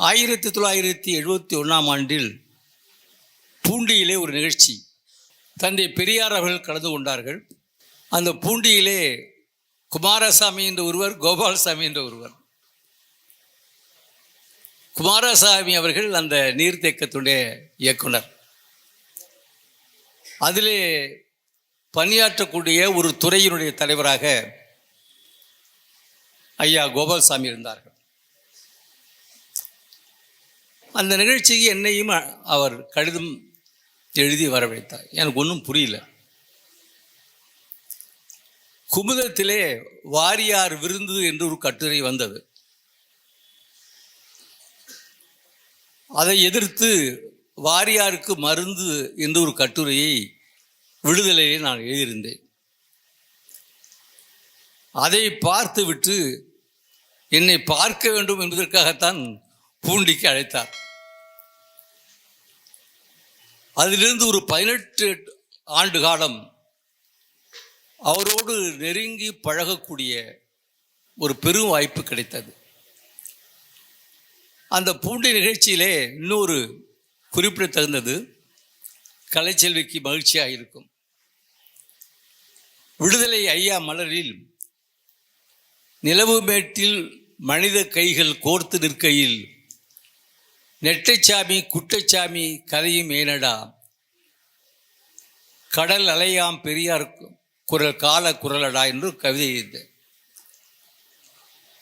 1971 பூண்டியிலே ஒரு நிகழ்ச்சி. தந்தை பெரியார் அவர்கள் கலந்து கொண்டார்கள். அந்த பூண்டியிலே குமாரசாமி என்ற ஒருவர், கோபாலசாமி என்ற ஒருவர். குமாரசாமி அவர்கள் அந்த நீர்த்தேக்கத்துடைய இயக்குனர். அதிலே பணியாற்றக்கூடிய ஒரு துறையினுடைய தலைவராக ஐயா கோபாலசாமி இருந்தார்கள். அந்த நிகழ்ச்சிக்கு என்னையும் அவர் கடிதம் எழுதி வரவழைத்தார். எனக்கு ஒன்றும் புரியல. குமுதத்திலே வாரியார் விருந்து என்று ஒரு கட்டுரை வந்தது. அதை எதிர்த்து வாரியாருக்கு மருந்து என்று ஒரு கட்டுரையை விடுதலையிலே நான் எழுதியிருந்தேன். அதை பார்த்துவிட்டு என்னை பார்க்க வேண்டும் என்பதற்காகத்தான் பூண்டிக்கு அழைத்தார். அதிலிருந்து ஒரு 18 ஆண்டு காலம் அவரோடு நெருங்கி பழகக்கூடிய ஒரு பெரும் வாய்ப்பு கிடைத்தது. அந்த பூண்டி நிகழ்ச்சியிலே இன்னொரு குறிப்பிடத்தகுந்தது, கலைச்செல்விக்கு மகிழ்ச்சியாக இருக்கும். விடுதலை ஐயா மலரில் நிலவு மேட்டில் மனித கைகள் கோர்த்து நிற்கையில் நெட்டைச்சாமி குட்டைச்சாமி கதையும் ஏனடா, கடல் அலையாம் பெரியார் குரல் கால குரலடா என்று கவிதை எழுதியது.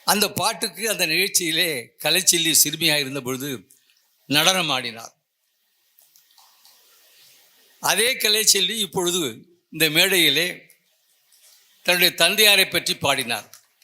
அந்த பாட்டுக்கு அந்த நிகழ்ச்சியிலே கலைச்செல்வி சிறுமியாக இருந்த பொழுது நடனம் ஆடினார். அதே கலைச்செல்வி இப்பொழுது இந்த மேடையிலே தன்னுடைய தந்தையாரை பற்றி பாடினார்.